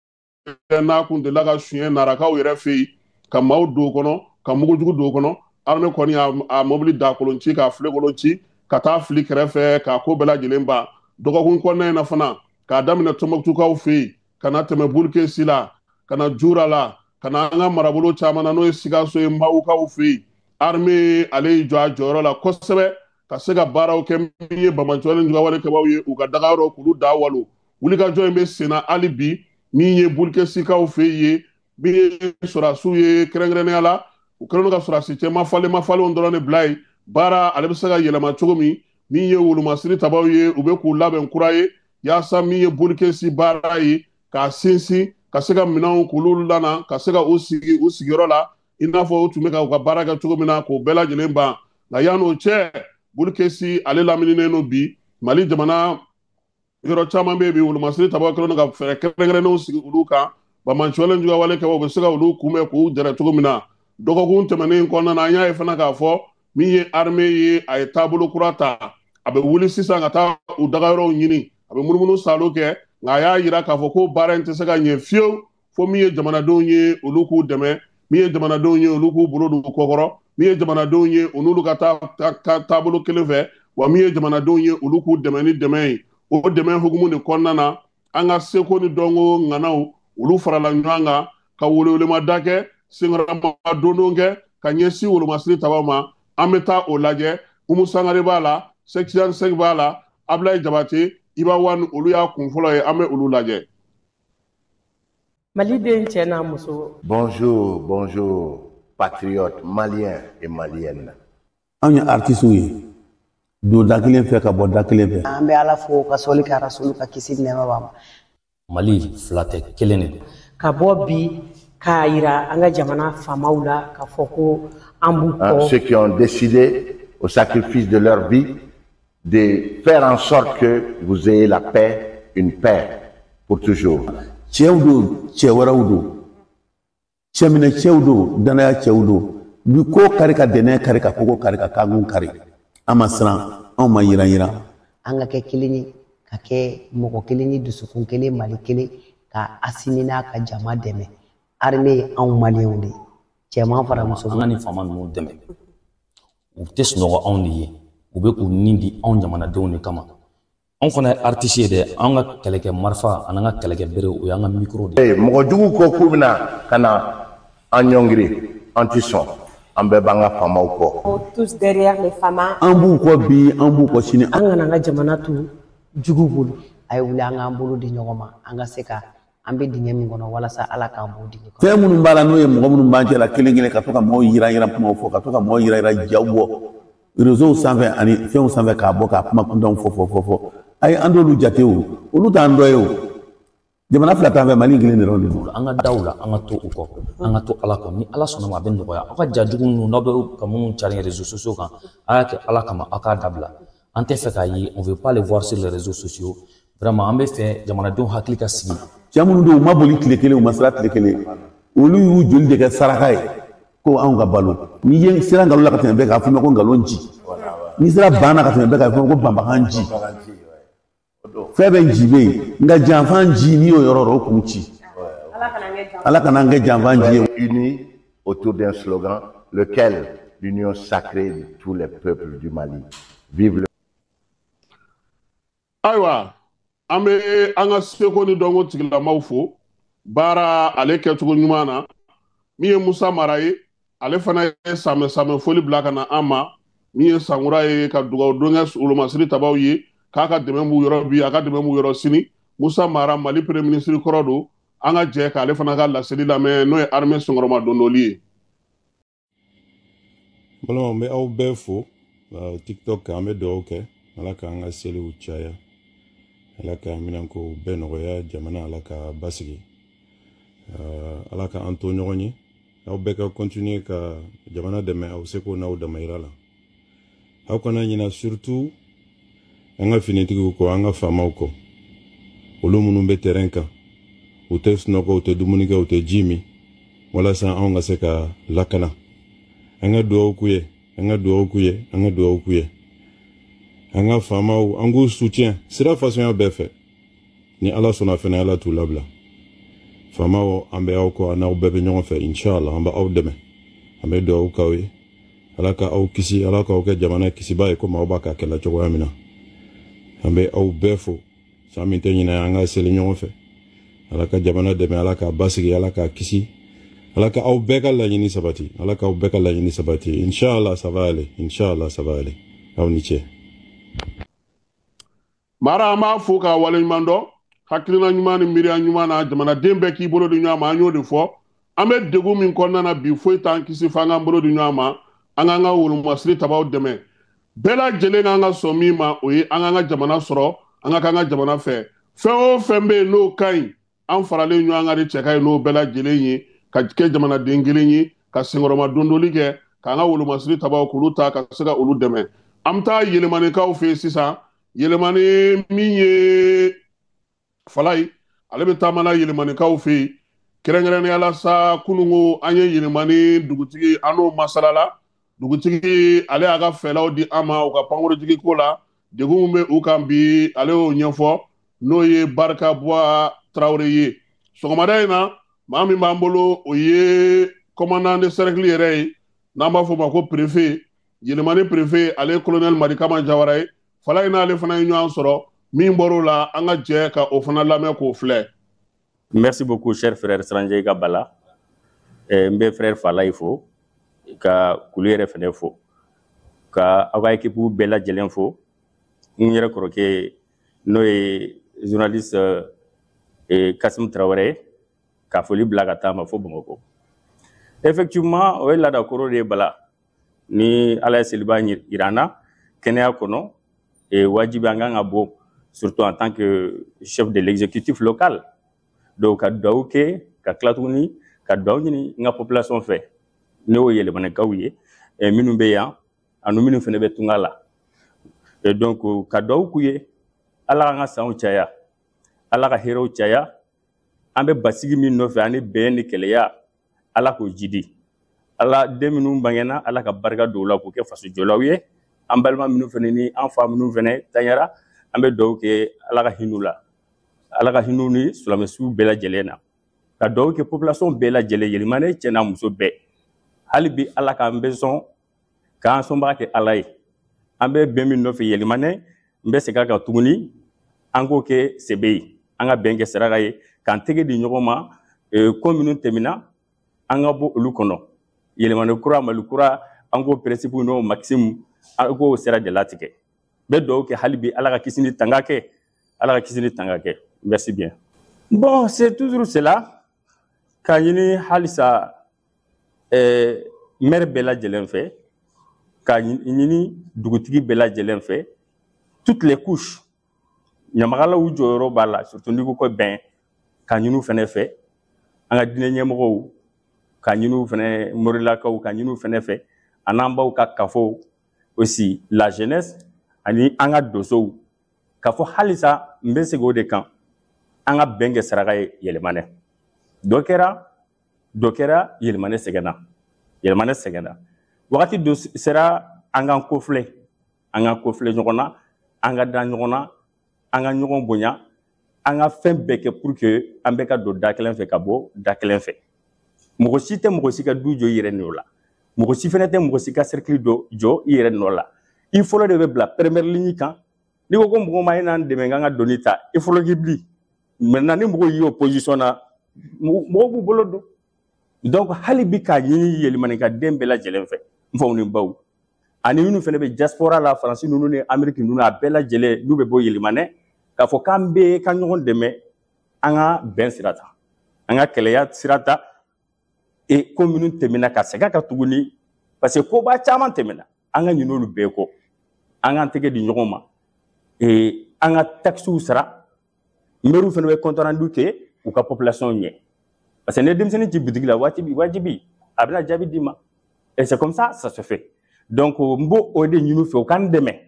n'a kun delila ka suɲɛ narakaw yɛrɛ fɛ yen ka maaw don o kɔnɔ ka mugujugu don o kɔnɔ armée kɔni a mɔbili dakolon ci k'a filekolon ci ka taa fili kɛrɛfɛ k'a ko bɛɛ lajɛlen ban dɔgɔkun kɔnɔna in na fana k'a daminɛ Tɔnbɔkutukaw fɛ yen ka na tɛmɛ Burukesi la ka na Jura la ka na an ka marabolo caman na n'o ye Sikaso ye Mawukaw fɛ yen armée ale y'i jɔ a jɔyɔrɔ la kosɛbɛ ka se ka baaraw kɛ min ye bamancawale jugawale kɛbaw ye u ka dagayɔrɔ k'olu da walo wulikajɔ in bɛ sen na hali bi min ye Burukesikaw fɛ yen min ye sɔrɔdasiw ye kɛrɛnkɛrɛnnenya la u kɛlen don ka sɔrɔdasi cɛ mafalenw dɔrɔn de bila yen baara ale bɛ se ka yɛlɛma cogo min ye wolomasiri tabaw ye u bɛ k'u labɛn kura ye yaasa min ye Burukesi baara ye k'a sinsin ka se ka minɛnw k'olu lana ka se ka u sigi u sigiyɔrɔ la i n'a fɔ u tun bɛ ka u ka baara kɛ cogo min na k'o bɛɛ lajɛlen ban nka yan'o cɛ Burukesi ale lamininen don bi Mali jamana yɔrɔ caman bɛ yen bi wolomasiri tabaw kɛlen don ka fɛɛrɛ kɛrɛnkɛrɛnnenw sigi olu kan bamancawale jugawale kɛbaw u bɛ se ka olu kunbɛn k'u dɛrɛ cogo min na dɔgɔkun tɛmɛnen kɔnɔna na an y'a ye fana k'a fɔ min ye armée ye a ye taabolo kura ta a bɛ wuli sisan ka taa u dagayɔrɔw ɲini a bɛ munumunu salo kɛ nka a y'a jira k'a fɔ ko baara in tɛ se ka ɲɛ fiyewu fo min ye jamanadenw ye olu k'u dɛmɛ min ye jamanadenw ye olu k'u bolo don kɔkɔrɔ min ye jamanadenw ye u n'olu ka taabolo kelen fɛ wa min ye jamanadenw ye olu k'u dɛmɛ ni dɛmɛ ye o dɛmɛ hukumu de kɔnɔna na an ka seko ni dɔnko ŋanaw olu farala ɲɔgɔn kan ka welewelemada kɛ senkɔrɔma dondon kɛ ka ɲɛsin wolomasiri tabaw ma an bɛ taa o lajɛ Umu Sangare b'a la Sekijan Sek b'a la Ablaye Jabate Iba Wane olu y'a kun fɔlɔ ye an bɛ olu lajɛ. Maliden cɛ n'a muso. Bonjour, bonjour, patriotes maliens et maliennes. An ye artistes ye don da kelen fɛ ka bɔ da kelen fɛ. An bɛ Ala fo ka sɔli kɛ Rasulu ka kisi ni nɛɛma b'a ma. Mali fila tɛ kelen de don. Ka bɔ bi k'a yira an ka jamana faamaw la k'a fɔ ko an b'u kɔ. Ceux qui ont décidé au sacrifice de leur vie de faire en sorte que vous ayez la paix, une paix pour toujours. Cɛw don cɛ wɛrɛw don cɛminɛ cɛw don danaya cɛw don bi ko kari ka dɛnɛ kari ka kogo kari ka kangun kari an ma siran anw ma yiran an ka kɛ kelen ye ka kɛ mɔgɔ kelen ye dusukun kelen Mali kelen ka asimina ka jama dɛmɛ armée ye anw maliyɛnw de ye cɛman fara muso an ka nin faama ninnu dɛmɛ u tɛ sunɔgɔ anw de ye u bɛ k'u nin di anw jamanadenw de kama anw fana ye artiste ye dɛ an ka kɛlɛkɛ marifa ani an ka kɛlɛkɛ bere o y'an ka micro de ye. Mɔgɔ jugu ko k'u bɛna ka na an ɲɔngiri an ti sɔn an bɛɛ b'an ka faamaw kɔ. Tous derrière les femmes. An b'u kɔ bi an b'u kɔ sini. An kana an ka jamana to jugu bolo. A ye wuli an k'an bolo di ɲɔgɔn ma an ka se ka an bɛ dingɛ min kɔnɔ walasa Ala k'an b'o dingɛ kɔnɔ. Fɛn minnu b'a la n'o ye mɔgɔ minnu b'an cɛ la kelen kelen ka to ka mɔgɔw yiran kumaw fɔ ka to ka mɔgɔw yiran jaw bɔ réseau sanfɛ ani fɛnw sanfɛ k'a bɔ k'a kuma kuntanw fɔ ayi an t'olu jate o olu t'an dɔ ye o jamana fila t'an fɛ Mali kelen de dɔrɔn de don. An ka daw la an ka to u kɔ an ka to Ala kɔ ni Ala sɔnna ma a bɛ nɔgɔya aw ka jajugu ninnu n'aw bɛ ka minnu cari réseaux sociaux kan a y'a kɛ Ala kama aw k'a dabila an tɛ fɛ k'a ye on veut pas les voir sur les réseaux sociaux vraiment an bɛ fɛ jamanadenw hakili ka sigi. Cɛ minnu don u ma boli tile kelen u ma sira tile kelen olu y'u joli de kɛ saraka ye ko anw ka balo n'i ye sira nkalon la ka tɛmɛ bɛɛ k'a fɔ ko nkalon ci n'i sera banna ka tɛmɛ bɛɛ k'a fɔ ko banbagan ci fɛn bɛ ji bɛ yen nka janfan ji n'i y'o yɔrɔ o kun ci Ala kana an kɛ janfan ji ye. Unis autour d'un slogan lequel l'union sacrée de tous les peuples du Mali. Vive le Ayiwa an bɛ an ka seko ni dɔnko tigilamaw fo baara ale kɛcogo ɲuman na min ye Musa Mara ye ale fana ye samɛ foli bila ka na an ma min ye sankura ye ka dugawu don kɛ olomasiri tabaw ye k'a ka dɛmɛ b'u yɔrɔ bi a ka dɛmɛ b'u yɔrɔ sini Musa Mara Mali premier ministre kɔrɔ don an ka jɛ k'ale fana ka laseli lamɛn n'o ye armée sɔngɔrɔma dondoli ye. Balimaw n bɛ aw bɛɛ fo TikTok kan an bɛ dugawu kɛ Ala k'an ka seliw caya Ala ka minanko bɛɛ nɔgɔya jamana Ala ka basigi Ala ka an to ɲɔgɔn ye aw bɛɛ ka continuer ka jamana dɛmɛ aw seko n'aw damayira la aw kana ɲina surtout an ka finitigiw kɔ an ka faamaw kɔ olu minnu bɛ terrain kan u tɛ sunɔgɔ u tɛ dumuni kɛ u tɛ ji min walasa anw ka se ka lakana an ka dugawu k'u ye an ka dugawu k'u ye an ka dugawu k'u ye an ka faamaw an k'u soutien sira fasɔnya bɛɛ fɛ ni Ala sɔnna fɛnɛ Ala t'u labila faamaw an bɛ aw kɔ n'aw bɛɛ bɛ ɲɔgɔn fɛ inshallah an bɛ aw dɛmɛ an bɛ dugawu k'aw ye Ala ka aw kisi Ala k'aw kɛ jamana kisiba ye komi aw b'a ka kɛlɛ cogoya min na an bɛ aw bɛɛ fo san min tɛ ɲinɛ an ka seli ɲɔgɔn fɛ Ala ka jamana dɛmɛ Ala ka basigi Ala ka kisi Ala ka aw bɛɛ ka laɲini sabati Ala ka aw bɛɛ ka laɲini sabati inshallah ça va aller inshallah ça va aller aw ni ce Mara an b'a fo k'a waleɲuman dɔn hakilina ɲuman ni miiriya ɲuman na jamanaden bɛɛ k'i bolo di ɲɔgɔn ma an y'o de fɔ an bɛ degun min kɔnɔna na bi foyi t'an kisi f'an k'an bolo di ɲɔgɔn ma an k'an ka wolomasiri tabaw dɛmɛ bɛɛ lajɛlen k'an ka sɔn min ma o ye an k'an ka jamana sɔrɔ an ka k'an ka jamana fɛ fɛn o fɛn bɛ yen n'o ka ɲi an faralen ɲɔgɔn kan de cɛ ka ɲi n'o bɛɛ lajɛlen ye ka kɛ jamanaden kelen ye ka senkɔrɔma dondoli kɛ k'an ka wolomasiri tabaw k'olu ta ka se ka olu dɛmɛ an bɛ taa yɛlɛmanikaw fɛ yen sisan yɛlɛmani min ye Falaye ale bɛ taamana yɛlɛmanikaw fɛ yen kɛrɛnkɛrɛnnenya la sa kununko an ye yɛlɛmani dugutigi an n'o masalala dugutigi ale y'a ka fɛlaw di an ma u ka pankurutigi ko la degun bɛ u kan bi ale y'o ɲɛfɔ n'o ye Barika Buwa Tarawele ye sɔgɔmada in na maa min b'an bolo o ye commandant de cercle yɛrɛ ye n'an b'a fɔ o ma ko préfet yɛlɛmani préfet ale ye colonel Marikama Jawara ye Falaye n'ale fana ye ɲɔgɔn sɔrɔ min bɔr'o la an ka jɛ ka o fana lamɛn k'o filɛ. Merci beaucoup cher frère Sanjay Kabala n bɛ frère Falaye fo ka kulu yɛrɛ fana fo ka aw ka équipe bɛɛ lajɛlen fo n yɛrɛ kɔrɔkɛ n'o ye journaliste Kasim Traoré ka foli bila ka taa ma fo Bamakɔ effectivement o ye laadakɔrɔ de ye Bala ni Ala ye seliba yira an na kɛnɛya kɔnɔ wajibi an kan ka bɔ surtout en tant que chef de l'exécutif local donc ka dugawu kɛ ka tila tuguni ka dugawu ɲini n ka population fɛ ne y'o yɛlɛmanikaw ye minnu bɛ yan ani minnu fana bɛ tunga la donc ka dugawu k'u ye Ala k'an ka sanw caya Ala ka hɛrɛw caya an bɛ basigi min nɔfɛ ani bɛn ni kɛlɛya Ala k'o jidi Ala den minnu bangena Ala ka barika don u la k'o kɛ fasojɔlaw ye an balima minnu fana ni an fa minnu fana tanyara an bɛ dugawu kɛ Ala ka hin'u la Ala ka hin'u ni silamɛsuw bɛɛ lajɛlen na ka dugawu kɛ population bɛɛ lajɛlen yɛlɛmane cɛ n'a muso bɛɛ hali bi Ala k'an bɛ sɔn k'an sɔnbaga kɛ Ala ye an bɛ bɛn min nɔfɛ yɛlɛmane n bɛ segin a kan tuguni an k'o kɛ sebe ye an ka bɛn kɛ saraka ye k'an tɛgɛ di ɲɔgɔn ma ko minnu tɛmɛna an ka bɔ olu kɔnɔ yɛlɛmane kura Mali kura an k'o principe n'o maxime an k'o sira de latigɛ bɛ dugawu kɛ hali bi Ala ka kisi ni tanga kɛ Ala ka kisi ni tanga kɛ merci bien. Bon c'est toujours cela k'a ɲini halisa maire bɛɛ lajɛlen fɛ k'a ɲini dugutigi bɛɛ lajɛlen fɛ toutes les couches ɲamakalaw jɔyɔrɔ b'a la surtout n'i ko ko bɛn k'a ɲini u fɛnɛ fɛ an ka diinɛ ɲɛmɔgɔw k'a ɲini u fɛnɛ morilakaw k'a ɲini u fɛnɛ fɛ a n'an baw ka kafow aussi la jeunesse ani an ka dosow k'a fɔ halisa n bɛ segin o de kan an ka bɛn kɛ saraka ye yɛlɛmane dɔ kɛra yɛlɛmane sɛgɛnna wagati dɔ sera an k'an kofilɛ ɲɔgɔn na an ka da ɲɔgɔn na an ka ɲɔgɔn bonya an ka fɛn bɛɛ kɛ pour que an bɛ ka don da kelen fɛ ka bɔ da kelen fɛ mɔgɔ si tɛ mɔgɔ si ka du jɔ i yɛrɛ nɔ la mɔgɔ si fɛnɛ tɛ mɔgɔ si ka cercle jɔ i yɛrɛ nɔ la i fɔlɔ de bɛ bila première ligne kan ni ko mɔgɔ ma ina dɛmɛ kan ka doni ta il faut que bli maintenant ni mɔgɔ yi opposition na mɔgɔ b'u bolo don donc hali bi ka ɲini yelimani ka den bɛɛ lajɛlen fɛ n faw ni baw ani minnu fɛnɛ bɛ diaspora la faransi ninnu ni amérique ninnu a bɛɛ lajɛlen n'u bɛ bɔ yelimanɛ k'a fɔ k'an bɛ ka ɲɔgɔn dɛmɛ an ka bɛn sira ta an ka kɛlɛya sira ta et ko minnu tɛmɛna ka segin ka tuguni parce que koba caman tɛmɛna an ka ɲin'olu bɛɛ kɔ an k'an tɛgɛ di ɲɔgɔn ma an ka taxes sara maires fɛnɛ bɛ compte rendu kɛ u ka population ɲɛ parce que ni denmisɛnnin ci boutique la wajibi a bɛna jaabi d'i ma et c'est comme ça ça se fait donc n b'o o de ɲini u fɛ u k'an dɛmɛ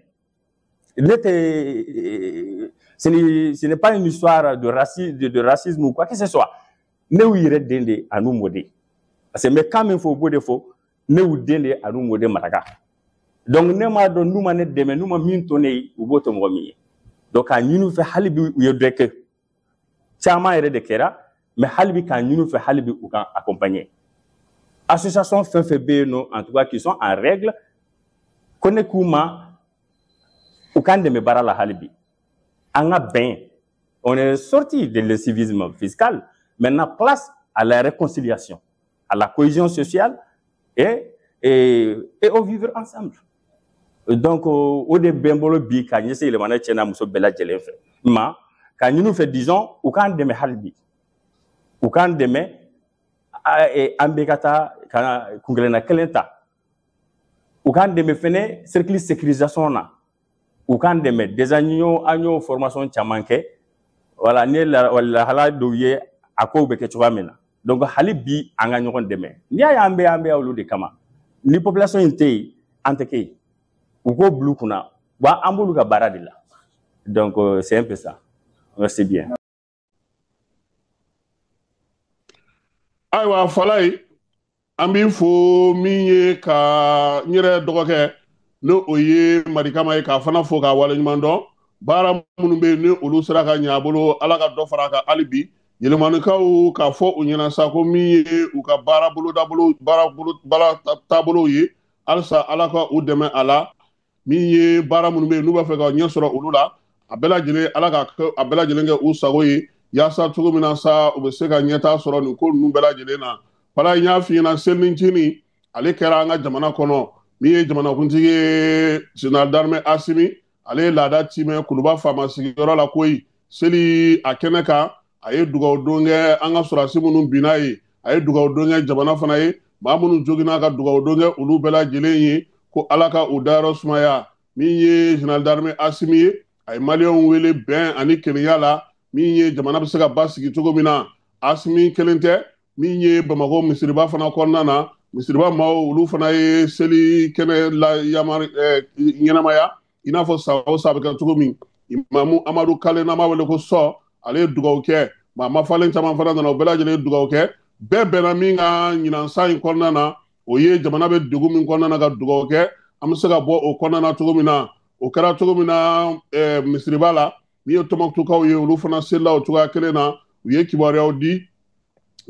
ne tɛ ce n'est pas une histoire de racisme ou quoi que ce soit ne y'u yɛrɛ den de a n'u mɔden parce que n bɛ kan min fɔ u b'o de fɔ ne y'u den de a n'u mɔden maraka donc ne m'a dɔn n'u ma ne dɛmɛ n'u ma min to ne ye u b'o to mɔgɔ min ye donc k'a ɲini u fɛ hali bi u ye dɔ kɛ caman yɛrɛ de kɛra mais hali bi k'a ɲini u fɛ hali bi u kan accompagner association fɛn fɛn bɛ yen nɔ en tout cas qui sont en règle ko ne k'u ma u k'an dɛmɛ baara la hali bi an ka bɛn on est sorti de l'incivisme fiscal maintenant place à la réconciliation à la cohésion sociale et au vivre ensemble donc o de bɛn bolo bi ka ɲɛsin yɛlɛmana cɛ n'a muso bɛɛ lajɛlen fɛ ma ka ɲini u fɛ disons u k'an dɛmɛ hali bi u k'an dɛmɛ an bɛ ka taa ka kunkelenna kelen ta u k'an dɛmɛ fɛnɛ cercle sécurisation na u k'an dɛmɛ déjà an y'o formation caman kɛ voilà ni lahala dɔw ye a kow bɛ kɛ cogoya min na donc hali bi an ka ɲɔgɔn dɛmɛ n'i y'a ye an bɛ olu de kama ni population in tɛ yen an tɛ kɛ yen u k'o bila u kunna wa an b'olu ka baara de la donc c'est un peu ça merci bien. ayiwa Falaye an b'i fo min ye ka n yɛrɛ dɔgɔkɛ n'o ye Marikama ye k'a fana fo k'a waleɲuman dɔn baara minnu bɛ yen ni olu sera ka ɲɛ a bolo Ala ka dɔ fara a kan hali bi yɛlɛmanikaw k'a fɔ u ɲɛna sa ko min ye u ka baara taabolow ye halisa Ala ka u dɛmɛ a la min ye baara minnu bɛ yen n'u b'a fɛ ka ɲɛ sɔrɔ olu la a bɛɛ lajɛlen Ala ka a bɛɛ lajɛlen kɛ u sago ye yaasa cogo min na sa u bɛ se ka ɲɛtaa sɔrɔ nin ko ninnu bɛɛ lajɛlen na Falaye n y'a f'i ɲɛna Selicini ale kɛra an ka jamana kɔnɔ min ye jamanakuntigi ye général d'armée Asimi ale ye laada timɛ Kuluba faama sigiyɔrɔ la koyi seli a kɛnɛ kan a ye dugawudon kɛ an ka sɔrɔdasi minnu binna ye a ye dugawudon kɛ jamana fana ye maa minnu joginna ka dugawudon kɛ olu bɛɛ lajɛlen ye ko Ala ka u dayɔrɔ sumaya min ye général d'armée Asimi ye a ye maliyɛnw wele bɛn ani kelenya la min ye jamana bɛ se ka basigi cogo min na Asimi kelen tɛ min ye Bamakɔ misiriba fana kɔnɔna na misiriba maaw olu fana ye seli kɛnɛ la ɲɛnamaya i n'a fɔ sa o sa bɛ kɛ cogo min Imamu Amadu Kale n'an b'a wele ko Sɔ ale ye dugawu kɛ maa mafalen caman fana nana u bɛɛ lajɛlen ye dugawu kɛ bɛɛ bɛnna min ka ɲinansan in kɔnɔna na o ye jamana bɛ degun min kɔnɔna na ka dugawu kɛ an bɛ se ka bɔ o kɔnɔna na cogo min na o kɛra cogo min na misiriba la min ye Tɔnbukutukaw ye olu fana selila o cogoya kelen na u ye kibaruyaw di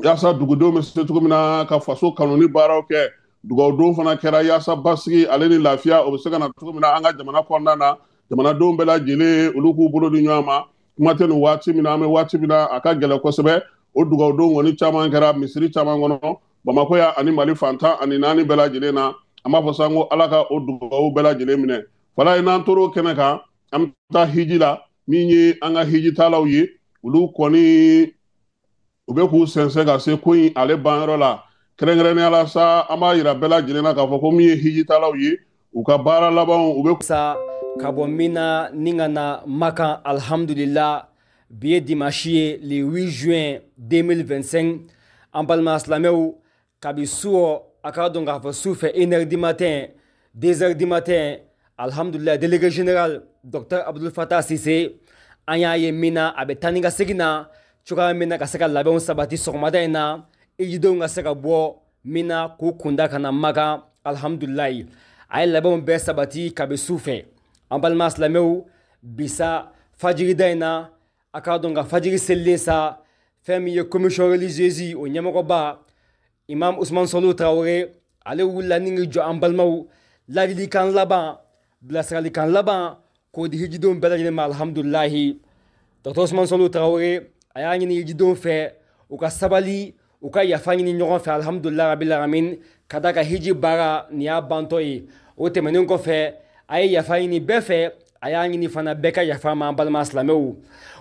yaasa dugudenw bɛ se cogo min na ka faso kanu ni baaraw kɛ dugawudon fana kɛra yaasa basigi ale ni lafiya o bɛ se ka na cogo min na an ka jamana kɔnɔna na jamanadenw bɛɛ lajɛlen olu k'u bolo di ɲɔgɔn ma kuma tɛ nin waati min na an bɛ waati min na a ka gɛlɛn kosɛbɛ o dugawudon kɔni caman kɛra misiri caman kɔnɔ Bamakɔ yan ani Mali fantan ani naani bɛɛ lajɛlen na an b'a fɔ sisan ko Ala ka o dugawu bɛɛ lajɛlen minɛ Falaye n'an tor'o kɛnɛ kan an bɛ taa hiji la min ye an ka hijitalaw ye olu kɔni u bɛ k'u sɛnsɛn ka se ko in ale banyɔrɔ la kɛrɛnkɛrɛnnenya la sa an b'a yira bɛɛ lajɛlen na k'a fɔ ko min ye hijitalaw ye u ka baara labanw u bɛ sa ka bɔ min na ni ka na Makan alhamdulillah bi ye dimanche ye le 8 juin 2025 an balima silamɛw kabi su a ka dɔn k'a fɔ su fɛ 1h du matin 2h du matin alhamdulillah délégué général Dr Abdul Fatah Sise an y'a ye min na a bɛ taa ni ka segin na cogoya min na ka se ka labɛnw sabati sɔgɔmada in na ejidenw ka se ka bɔ min na k'u kunda ka na Makan alhamdulillah a ye labɛnw bɛɛ sabati kabi su fɛ an balima silamɛw bisa fajirida in na a k'a dɔn ka fajiri selilen sa fɛn min ye commission religieuse o ɲɛmɔgɔba imam Usman Solo Traoré ale wulila ni k'i jɔ an balimaw ladilikan laban bilasiralikan laban ko di hijidon bela jine ma alhamdulillahi Dr. Ousmane Sonko Traoré aya ɲini hijidon fɛ u ka sabali u ka yafa ɲini ɲɔgɔn fɛ alhamdulillahi rabbil alamin ka da ka hiji baara ni y'a bantɔ ye o tɛmɛnen kɔfɛ a ye yafa ɲini bɛɛ fɛ a y'a ɲini fana bɛɛ ka yafa ma an balima silamɛw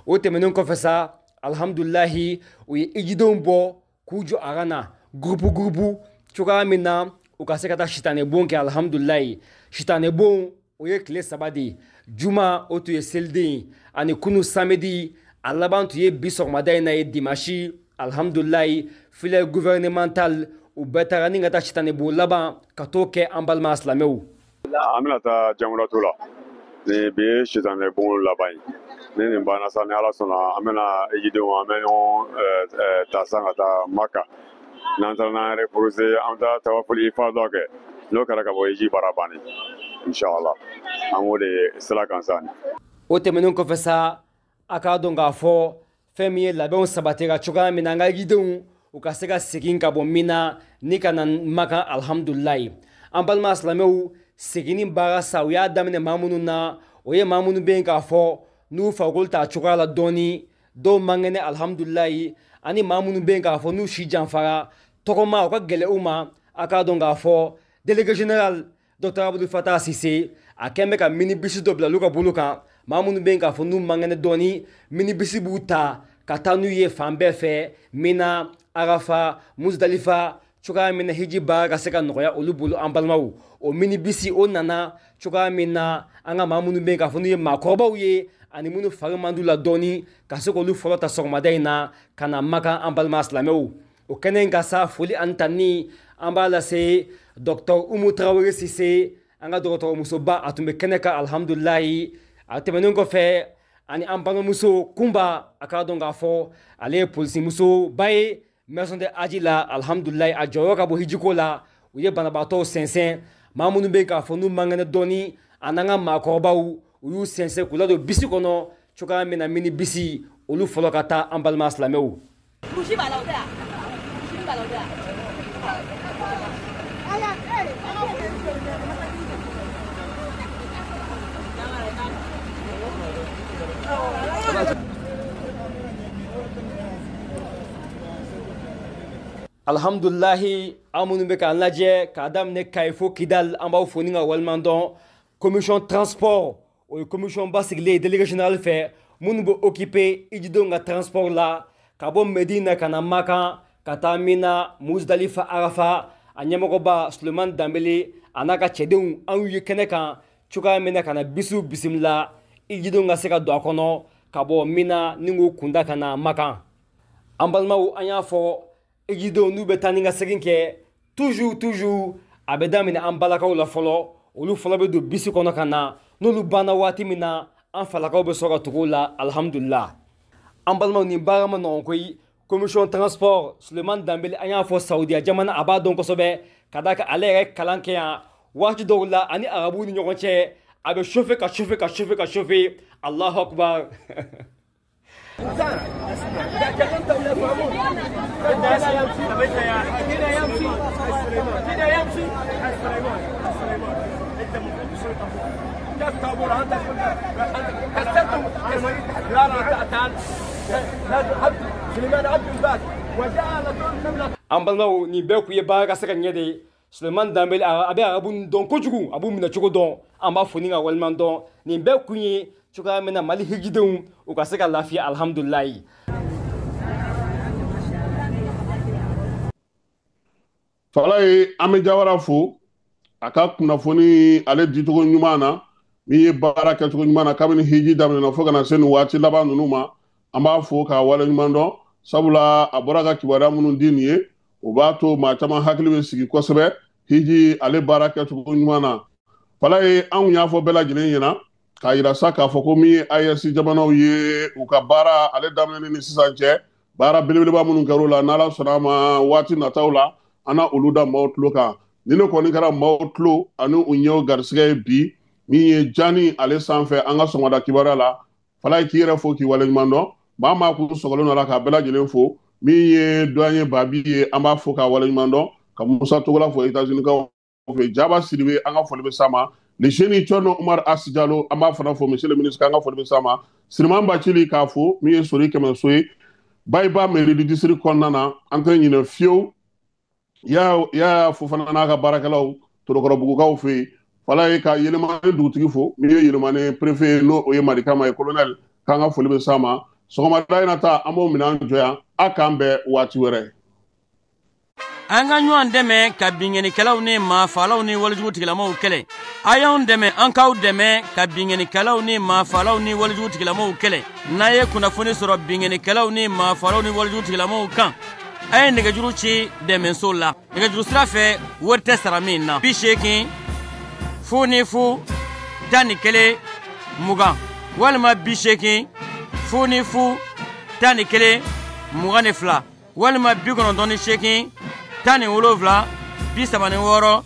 o tɛmɛnen kɔfɛ sa alhamdulillahi u ye hijidon bɔ k'u jɔ a ka na gurupu cogoya min na u ka se ka taa sitanɛ bon kɛ alhamdulillahi sitanɛ bon o ye tile 3 de ye juma o tun ye seliden ye ani kunu samedi a laban tun ye bi sɔgɔmada in na ye dimanche alhamdulillahi filet gouvernemental u bɛɛ taara ni ka taa sitanɛ bon laban ka t'o kɛ an balima silamɛw an bɛna taa jaŋuratu la ni bi ye sitanɛ bon laban ye ni nin banna sa ni ala sɔnna an bɛna ejidenw an bɛ ɲɔgɔn ta san ka taa maka n'an taara n'an yɛrɛ porose an bɛ taa tawafuli ifa dɔ kɛ n'o kɛra ka bɔ eji baara banni inshallah an b'o de sira kan sa o tɛmɛnen kɔfɛ sa a k'a dɔn k'a fɔ fɛn min ye labɛnw sabatira cogoya min na an ka ejidenw u ka se ka segin ka bɔ min na ni ka na maka alhamdulilayi an balima silamɛw seginni baara sa u y'a daminɛ maa minnu na o ye maa minnu bɛ yen k'a fɔ n'u farikolo t'a cogoya la dɔɔni dɔw man kɛnɛ alhamdulilayi ani maa minnu bɛ yen k'a fɔ n'u si janfara tɔgɔma o ka gɛlɛ u ma a k'a dɔn k'a fɔ délégué général Dr. Abdou Fattah Sise a kɛn bɛ ka minibisi dɔ bila olu ka bolo kan maa minnu bɛ yen k'a fɔ n'u man kɛnɛ dɔɔni minibisi b'u ta ka taa n'u ye fan bɛɛ fɛ Mina Arafa Muzdalifa cogoya min na hiji baara ka se ka nɔgɔya olu bolo an balimaw o minibisi o nana cogoya min na an ka maa minnu bɛ yen k'a fɔ n'u ye maakɔrɔbaw ye ani minnu fari man d'u la dɔɔni ka se k'olu fɔlɔ ta sɔgɔmada in na ka na maka an balima silamɛw o kɛnɛ in ka sa foli ani tanni an b'a lase Dr. Umu Traoré Sise an ka dɔgɔtɔrɔmusoba a tun bɛ kɛnɛ kan alhamdulilayi a tɛmɛnen kɔfɛ ani an balimamuso Kunba a k'a dɔn k'a fɔ ale ye polisimusoba ye maison de aji la alhamdulilayi a jɔyɔrɔ ka bɔ hijiko la u ye banabaatɔw sɛnsɛn maa minnu bɛ yen k'a fɔ n'u man kɛnɛ dɔɔni a n'an ka maakɔrɔbaw u y'u sɛnsɛn k'u ladon bisi kɔnɔ cogoya min na mini bisi olu fɔlɔ ka taa an balima silamɛw. Alhamdulillahi an minnu bɛ k'an lajɛ k'a daminɛ Kayi fo Kidal an b'aw fo ni ka waliman dɔn commission transport o ye commission ba sigilen ye délégué général fɛ minnu bɛ occuper hijidenw ka transport la ka bɔ Medina ka na Makan ka taa Mina Muzdalifa Arafa a ɲɛmɔgɔba Sulemani Danbele a n'a ka cɛdenw an y'u ye kɛnɛ kan cogoya min na ka na bisiw bisimila hijidenw ka se ka don a kɔnɔ ka bɔ Mina ni k'u kunda ka na Makan an balimaw an y'a fɔ ejidenw n'u bɛ taa ni ka segin kɛ toujours a bɛ daminɛ an balakaw la fɔlɔ olu fɔlɔ bɛ don bisi kɔnɔ ka na n'olu banna waati min na an falakaw bɛ sɔrɔ ka tugu la alhamdulillah an balimaw nin baara ma nɔgɔn koyi commission transport Sulemani Danbele an y'a fɔ Saudiya jamana a b'a dɔn kosɛbɛ ka d'a kan ale yɛrɛ kalan kɛ yan waati dɔw la ani arabuw ni ɲɔgɔn cɛ a bɛ chauffer Allahu akbar an balimaw nin bɛɛ kun ye baara ka se ka ɲɛ de ye Sulemani Danbele a bɛ arabu dɔn kojugu a b'u minɛ cogo dɔn an b'a fo ni ka waliman dɔn nin bɛɛ kun ye cogoya min na Mali hijidenw u ka se ka lafiya alhamdulilayi. Fala ye an bɛ Jawara fo a ka kunnafoni ale dicogo ɲuman na min ye baara kɛcogo ɲuman na kabini hiji daminɛna fo ka na se nin waati laban ninnu ma an b'a fo k'a wale ɲuman dɔn sabula a bɔra ka kibaruya minnu di nin ye o b'a to maa caman hakili bɛ sigi kosɛbɛ hiji ale baara kɛcogo ɲuman na Fala ye anw y'a fɔ bɛɛ lajɛlen ɲɛna k'a yira sa k'a fɔ ko min ye IS jamanaw ye u ka baara ale daminɛ ni sisan cɛ baara belebeleba minnu kɛr'o la n'Ala sɔnna a ma waati nataw la an na olu da maaw tulo kan ni ne kɔni kɛra maaw tulo ani u ɲɛw garisɛgɛ ye bi min ye jani ale sanfɛ an ka sɔgɔmada kibaruya la Fala ye k'i yɛrɛ fo k'i waleɲuman dɔn maa maa kun sɔgɔlen nɔ la k'a bɛɛ lajɛlen fo min ye doyen Babi ye an b'a fo k'a waleɲuman dɔn ka Musa Togola fo États-Unis kaw fɛ Jaba Sidibe an ka foli bɛ s'a ma le génie Tchono Omar Asijalo amba fana fo monsieur le ministre kanga fo be sama Sirman Bachili ka fo mi e sori kema soye bayba mairie du district konnana entre ñina fio ya fo fana na ka barakalaw to ko bugu kaw fe fala e ka yelemane dutigi fo mi e yelemane préfet no o ye madikama e colonel kanga fo be sama sogoma dayna ta amo minan joya akambe wati were an ka ɲɔgɔn dɛmɛ ka binŋɛnikɛlaw ni maafalaw ni walijugutigilamɔgɔw kɛlɛ a y'anw dɛmɛ an k'aw dɛmɛ ka binŋɛnikɛlaw ni maafalaw ni walijugutigilamɔgɔw kɛlɛ n'a ye kunnafoni sɔrɔ binŋɛnikɛlaw ni maafalaw ni walijugutigilamɔgɔw kan a ye nɛgɛjuru ci dɛmɛso la nɛgɛjuru sira fɛ wari tɛ sara min na 80 00 11 20 walima 80 00 11 22 walima 98 17 36 75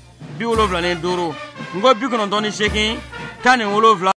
ngo 98 17